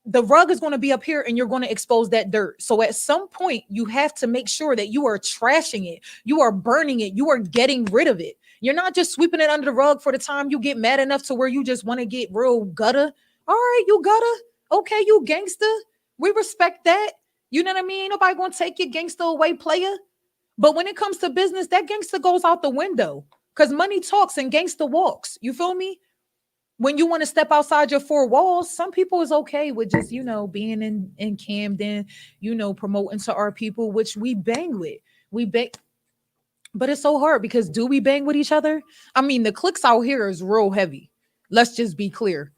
the rug is going to be up here and you're going to expose that dirt. So at some point, you have to make sure that you are trashing it, you are burning it, you are getting rid of it. You're not just sweeping it under the rug for the time you get mad enough to where you just want to get real gutter. All right, you gutter. Okay, you gangster. We respect that. You know what I mean? Ain't nobody going to take your gangster away, player. But when it comes to business, that gangster goes out the window, because money talks and gangster walks. You feel me? When you want to step outside your four walls, some people is okay with just, being in Camden, promoting to our people, which we bang with. We bang, but it's so hard, because do we bang with each other? I mean, the clicks out here is real heavy. Let's just be clear.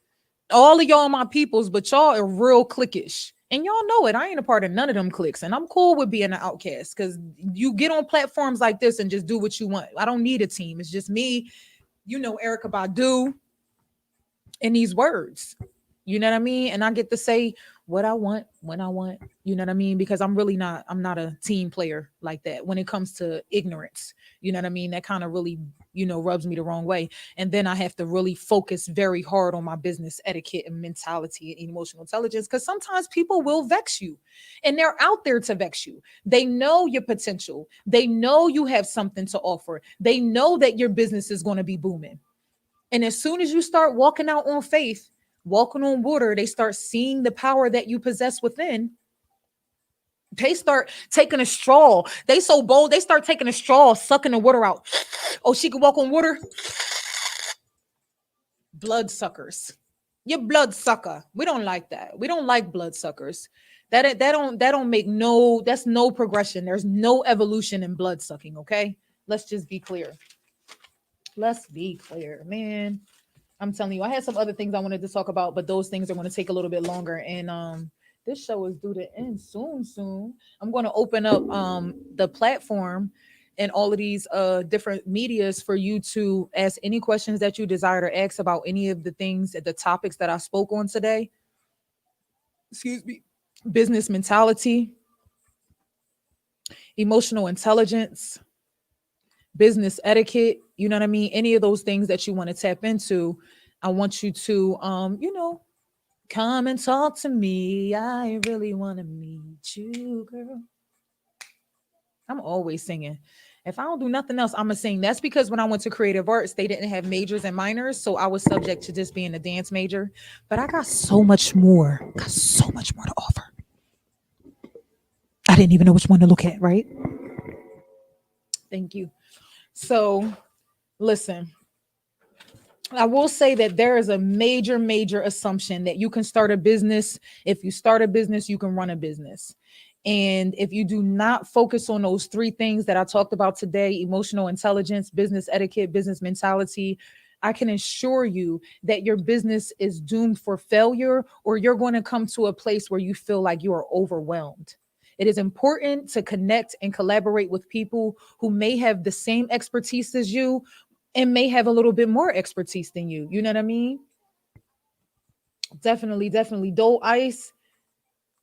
All of y'all my peoples, but y'all are real cliquish. And y'all know it. I ain't a part of none of them cliques. And I'm cool with being an outcast, because you get on platforms like this and just do what you want. I don't need a team. It's just me, Erica Badu, in these words. You know what I mean? And I get to say what I want when I want, you know what I mean? Because I'm not a team player like that when it comes to ignorance. You know what I mean? That kind of really, rubs me the wrong way. And then I have to really focus very hard on my business etiquette and mentality and emotional intelligence, because sometimes people will vex you, and they're out there to vex you. They know your potential. They know you have something to offer. They know that your business is going to be booming. And as soon as you start walking out on faith, walking on water, they start seeing the power that you possess within. They start taking a straw. They so bold, they start taking a straw, sucking the water out. Oh, she can walk on water? Bloodsuckers. You're bloodsucker. We don't like that. We don't like bloodsuckers. That don't make that's no progression. There's no evolution in blood sucking, okay? Let's just be clear. Let's be clear, man. I'm telling you, I had some other things I wanted to talk about, but those things are going to take a little bit longer. And this show is due to end soon. I'm going to open up the platform and all of these different medias for you to ask any questions that you desire to ask about any of the things, the topics that I spoke on today. Excuse me. Business mentality, emotional intelligence, business etiquette, you know what I mean? Any of those things that you want to tap into, I want you to come and talk to me. I really want to meet you, girl. I'm always singing. If I don't do nothing else, I'm gonna sing. That's because when I went to creative arts, they didn't have majors and minors, so I was subject to just being a dance major. But I got so much more. Got so much more to offer. I didn't even know which one to look at, right? Thank you. So listen, I will say that there is a major, major assumption that you can start a business. If you start a business, you can run a business. And if you do not focus on those three things that I talked about today, emotional intelligence, business etiquette, business mentality, I can assure you that your business is doomed for failure, or you're going to come to a place where you feel like you are overwhelmed. It is important to connect and collaborate with people who may have the same expertise as you and may have a little bit more expertise than you. You know what I mean? Definitely, definitely. Doe Ice,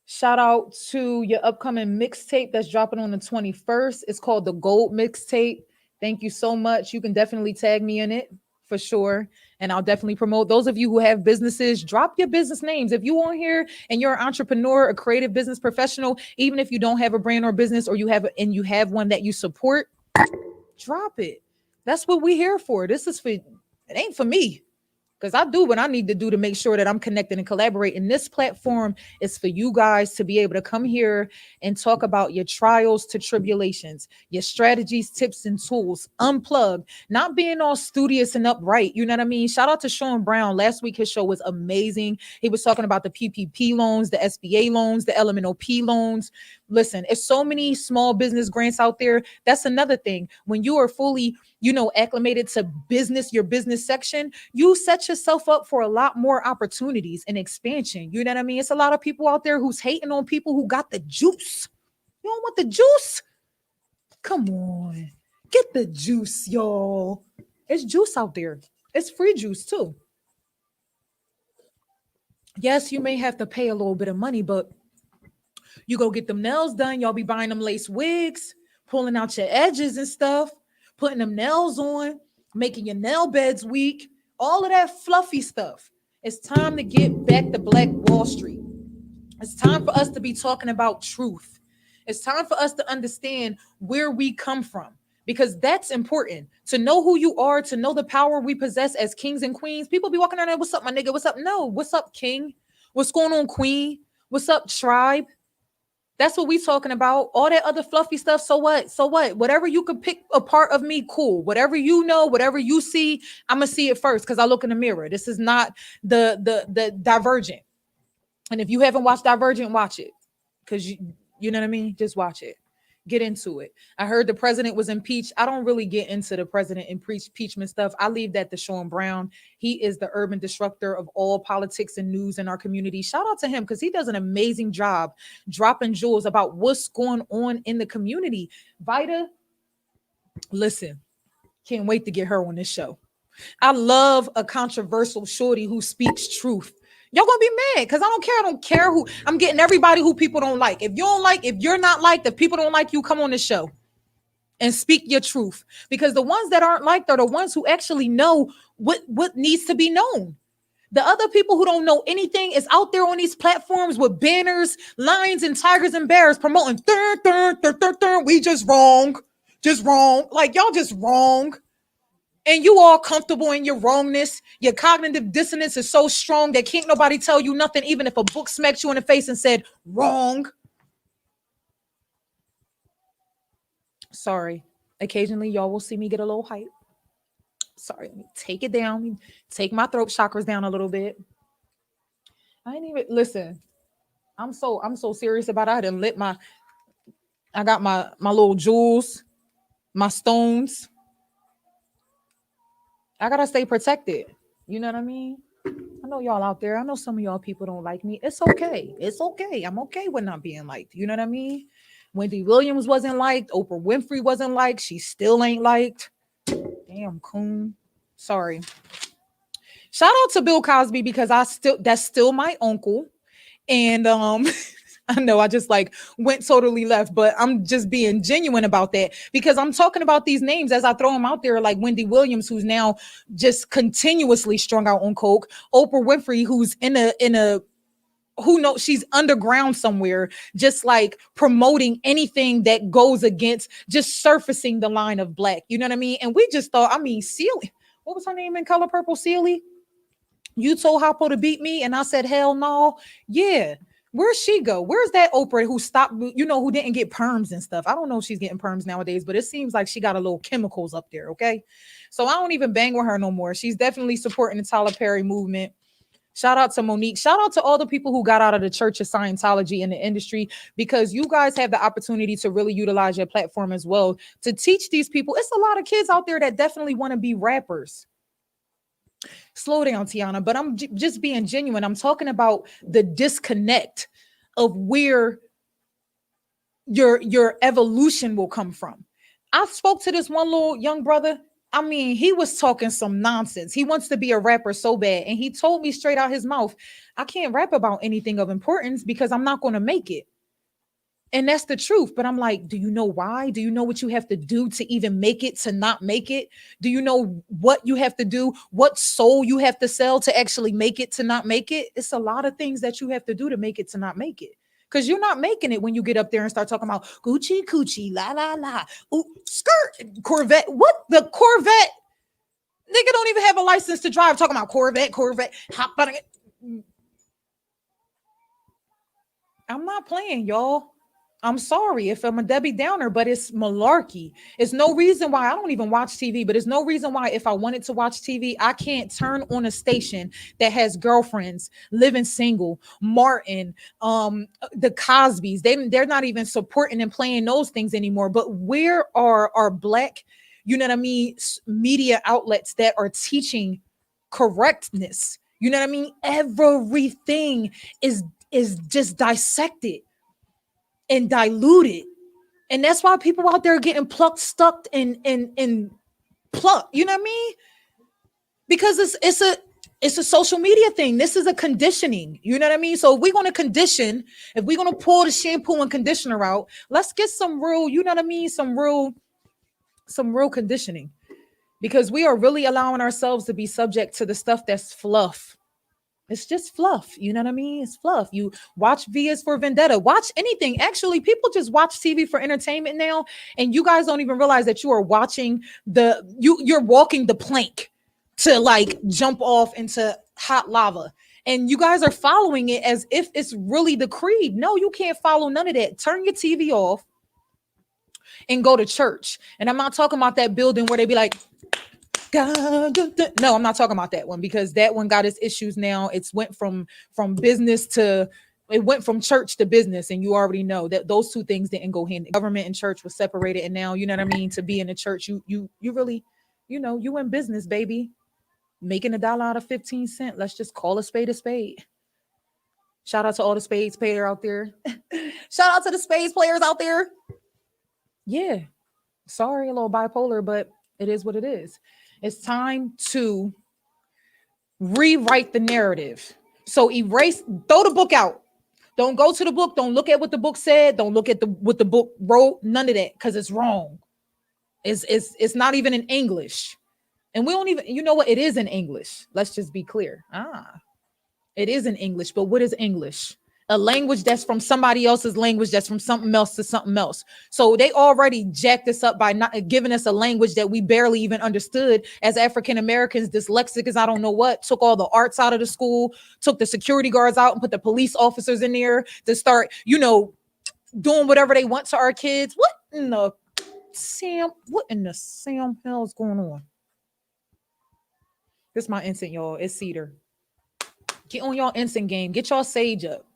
shout out to your upcoming mixtape that's dropping on the 21st. It's called the Gold Mixtape. Thank you so much. You can definitely tag me in it for sure. And I'll definitely promote. Those of you who have businesses, drop your business names. If you on here and you're an entrepreneur, a creative business professional, even if you don't have a brand or business, or you have one that you support, drop it. That's what we're here for. This is for, it ain't for me, because I do what I need to do to make sure that I'm connected and collaborating. This platform is for you guys to be able to come here and talk about your trials to tribulations, your strategies, tips, and tools, unplugged, not being all studious and upright. You know what I mean? Shout out to Sean Brown. Last week, his show was amazing. He was talking about the PPP loans, the SBA loans, the LMNOP loans. Listen, it's so many small business grants out there. That's another thing. When you are fully, acclimated to business, your business section, you set yourself up for a lot more opportunities and expansion. You know what I mean? It's a lot of people out there who's hating on people who got the juice. You don't want the juice? Come on. Get the juice, y'all. It's juice out there. It's free juice too. Yes, you may have to pay a little bit of money, but you go get them nails done. Y'all be buying them lace wigs, pulling out your edges and stuff, putting them nails on, making your nail beds weak, all of that fluffy stuff. It's time to get back to Black Wall Street. It's time for us to be talking about truth. It's time for us to understand where we come from, because that's important to know who you are, to know the power we possess as kings and queens. People be walking around there, what's up, my nigga? What's up? No, what's up, king? What's going on, queen? What's up, tribe? That's what we talking about. All that other fluffy stuff. So what? So what? Whatever you could pick a part of me, cool. Whatever you know, whatever you see, I'm gonna see it first because I look in the mirror. This is not the Divergent. And if you haven't watched Divergent, watch it. Because you know what I mean? Just watch it. Get into it. I heard the president was impeached. I don't really get into the president impeachment stuff. I leave that to Sean Brown. He is the urban disruptor of all politics and news in our community. Shout out to him because he does an amazing job dropping jewels about what's going on in the community. Vita, listen, can't wait to get her on this show. I love a controversial shorty who speaks truth. Y'all gonna be mad because I don't care. I don't care who. I'm getting everybody who people don't like. If you don't like, if you're not liked, if people don't like you, come on the show and speak your truth. Because the ones that aren't liked are the ones who actually know what needs to be known. The other people who don't know anything is out there on these platforms with banners, lions, and tigers and bears promoting. We just wrong, just wrong. Like y'all just wrong. And you all comfortable in your wrongness. Your cognitive dissonance is so strong that can't nobody tell you nothing, even if a book smacked you in the face and said wrong. Sorry. Occasionally, y'all will see me get a little hype. Sorry, let me take it down. Take my throat chakras down a little bit. I ain't even listen. I'm so serious about it. I done lit my I got my little jewels, my stones. I gotta stay protected. You know what I mean? I know y'all out there. I know some of y'all people don't like me. It's okay. It's okay. I'm okay with not being liked. You know what I mean? Wendy Williams wasn't liked. Oprah Winfrey wasn't liked. She still ain't liked. Damn, coon. Sorry. Shout out to Bill Cosby because that's still my uncle. And I know I just like went totally left, but I'm just being genuine about that because I'm talking about these names as I throw them out there, like Wendy Williams, who's now just continuously strung out on coke. Oprah Winfrey, who's in a who knows, she's underground somewhere, just like promoting anything that goes against just surfacing the line of black. You know what I mean? And we just thought, I mean, Celie, what was her name in Color Purple? Celie? You told Hoppo to beat me, and I said, hell no. Yeah. Where's she go? Where's that Oprah who stopped, who didn't get perms and stuff? I don't know if she's getting perms nowadays, but it seems like she got a little chemicals up there, okay? So I don't even bang with her no more. She's definitely supporting the Tyler Perry movement. Shout out to Monique. Shout out to all the people who got out of the Church of Scientology in the industry, because you guys have the opportunity to really utilize your platform as well to teach these people. It's a lot of kids out there that definitely want to be rappers. Slow down, Tiana, but I'm just being genuine. I'm talking about the disconnect of where your evolution will come from. I spoke to this one little young brother. I mean, he was talking some nonsense. He wants to be a rapper so bad. And he told me straight out his mouth, I can't rap about anything of importance because I'm not going to make it. And that's the truth. But I'm like, do you know why? Do you know what you have to do to even make it, to not make it? Do you know what you have to do? What soul you have to sell to actually make it, to not make it? It's a lot of things that you have to do to make it, to not make it. Because you're not making it when you get up there and start talking about Gucci, Coochie, la, la, la. Ooh, skirt, Corvette. What? The Corvette? Nigga don't even have a license to drive. Talking about Corvette. Hop on it. I'm not playing, y'all. I'm sorry if I'm a Debbie Downer, but it's malarkey. It's no reason why I don't even watch TV, but it's no reason why if I wanted to watch TV, I can't turn on a station that has girlfriends, living single, Martin, the Cosbys. They're not even supporting and playing those things anymore. But where are our black, you know what I mean, media outlets that are teaching correctness? You know what I mean? Everything is just dissected and diluted. And that's why people out there are getting plucked, stuck, and plucked. You know what I mean? Because it's a social media thing. This is a conditioning. You know what I mean? So if we're going to condition, if we're going to pull the shampoo and conditioner out, let's get some real, you know what I mean? Some real conditioning. Because we are really allowing ourselves to be subject to the stuff that's fluff. It's just fluff. You know what I mean? It's fluff. You watch Vias for Vendetta. Watch anything. Actually, people just watch TV for entertainment now. And you guys don't even realize that you are watching you're walking the plank to like jump off into hot lava. And you guys are following it as if it's really the creed. No, you can't follow none of that. Turn your TV off and go to church. And I'm not talking about that building where they be like, no, I'm not talking about that one, because that one got its issues now. It's went from business to, it went from church to business, and you already know that those two things didn't go hand. Government and church was separated, and now, you know what I mean, to be in the church, you really, you in business, baby, making $1 out of 15 cents. Let's just call a spade a spade. Shout out to all the spades players out there. Shout out to the spades players out there. Yeah, sorry, a little bipolar, but it is what it is. It's time to rewrite the narrative. So throw the book out. Don't go to the book. Don't look at what the book said. Don't look at what the book wrote. None of that, because it's wrong. It's not even in English. And we don't even, you know what? It is in English. Let's just be clear. It is in English, but what is English? A language that's from somebody else's language, that's from something else to something else. So they already jacked us up by not giving us a language that we barely even understood as African Americans, dyslexic as I don't know what, took all the arts out of the school, took the security guards out and put the police officers in there to start, doing whatever they want to our kids. What in the Sam hell is going on? This is my incense, y'all. It's cedar. Get on y'all incense game. Get y'all sage up.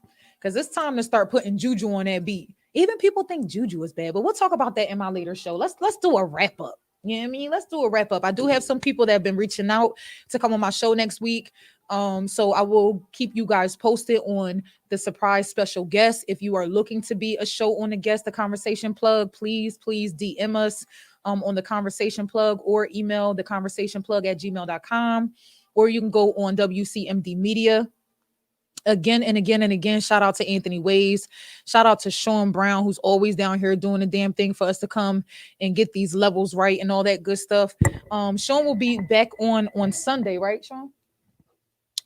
Because it's time to start putting juju on that beat. Even people think juju is bad, but we'll talk about that in my later show. Let's do a wrap up. You know what I mean? Let's do a wrap up. I do have some people that have been reaching out to come on my show next week. So I will keep you guys posted on the surprise special guest. If you are looking to be a show on the guest, the conversation plug, please DM us on the conversation plug, or email the conversation plug at gmail.com, or you can go on WCMD Media. Again and again and again, shout out to Anthony Ways. Shout out to Sean Brown, who's always down here doing the damn thing for us to come and get these levels right and all that good stuff. Sean will be back on Sunday, right, Sean?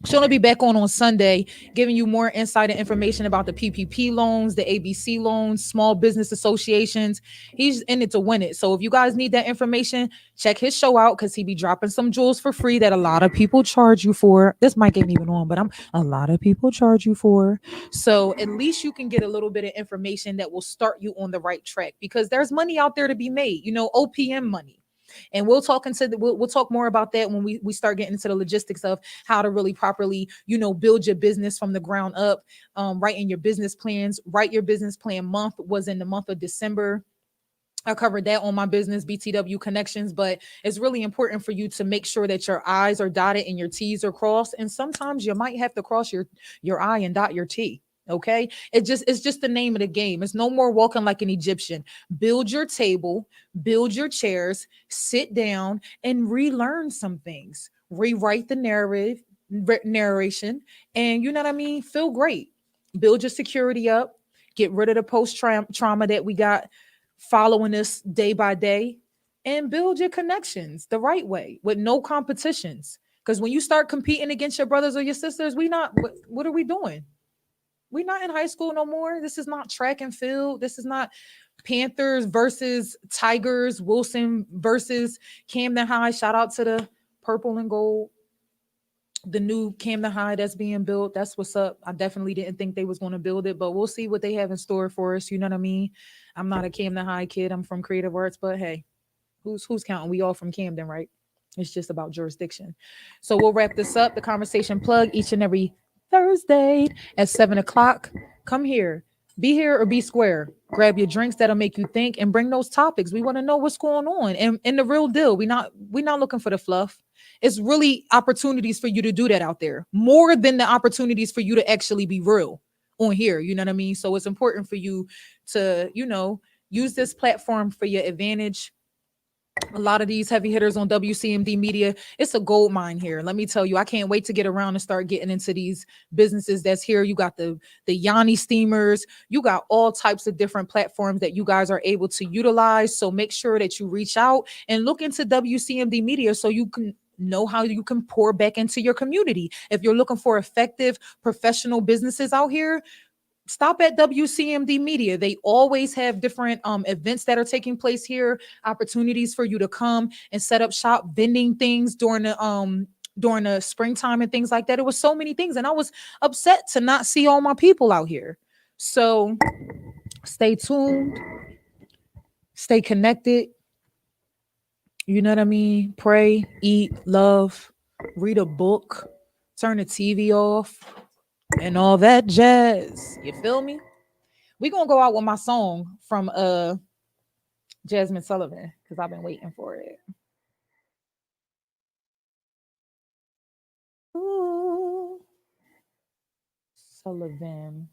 She'll be back on Sunday, giving you more insight and information about the PPP loans, the ABC loans, small business associations. He's in it to win it. So if you guys need that information, check his show out, because he be dropping some jewels for free that a lot of people charge you for. This mic ain't even on, but a lot of people charge you for. So at least you can get a little bit of information that will start you on the right track, because there's money out there to be made, OPM money. And we'll talk more about that when we start getting into the logistics of how to really properly, build your business from the ground up. Writing your business plans. Write your business plan month was in the month of December. I covered that on my business, BTW Connections, but it's really important for you to make sure that your I's are dotted and your T's are crossed. And sometimes you might have to cross your I and dot your T. Okay. It's just the name of the game. It's no more walking like an Egyptian. Build your table, build your chairs, sit down and relearn some things. Rewrite the narration, and you know what I mean? Feel great. Build your security up. Get rid of the post trauma that we got following us day by day, and build your connections the right way with no competitions. Because when you start competing against your brothers or your sisters, what are we doing? We're not in high school no more. This is not track and field. This is not Panthers versus Tigers, Wilson versus Camden High. Shout out to the purple and gold, the new Camden High that's being built. That's what's up. I definitely didn't think they was going to build it, but we'll see what they have in store for us. You know what I mean? I'm not a Camden High kid. I'm from Creative Arts, but hey, who's counting? We all from Camden, right? It's just about jurisdiction. So we'll wrap this up. The conversation plug each and every Thursday at 7 o'clock. Come here. Be here or be square. Grab your drinks that'll make you think, and bring those topics. We want to know what's going on. And the real deal. We're not looking for the fluff. It's really opportunities for you to do that out there, more than the opportunities for you to actually be real on here. You know what I mean? So it's important for you to, use this platform for your advantage. A lot of these heavy hitters on WCMD Media, it's a gold mine here. Let me tell you, I can't wait to get around and start getting into these businesses that's here. You got the Yanni steamers, you got all types of different platforms that you guys are able to utilize. So make sure that you reach out and look into WCMD Media so you can know how you can pour back into your community. If you're looking for effective professional businesses out here, stop at WCMD Media. They always have different events that are taking place here, opportunities for you to come and set up shop, vending things during the springtime and things like that. It was so many things, and I was upset to not see all my people out here. So stay tuned, stay connected. You know what I mean? Pray, eat, love, read a book, turn the TV off, and all that jazz. You feel me? We're gonna go out with my song from Jasmine Sullivan, because I've been waiting for it. Ooh, Sullivan.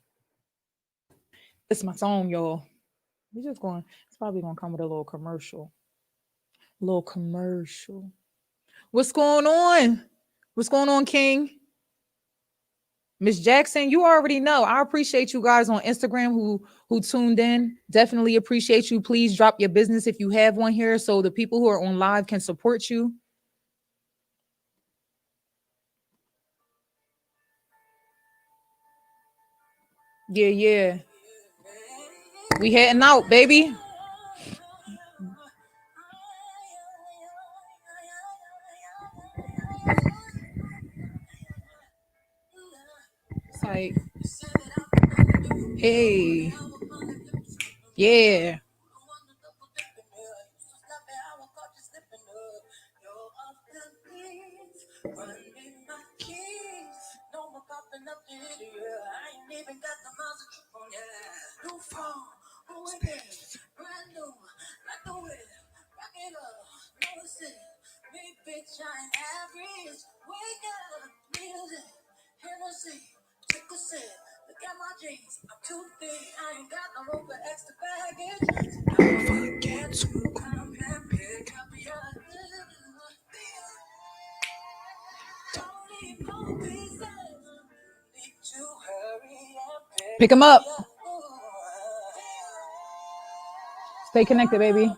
It's my song, y'all. It's probably gonna come with a little commercial. Little commercial. What's going on? What's going on, King? Miss Jackson, you already know. I appreciate you guys on Instagram who tuned in. Definitely appreciate you. Please drop your business if you have one here, so the people who are on live can support you. Yeah, yeah. We heading out, baby. It's like, hey, yeah. Pick him up. Stay connected, baby.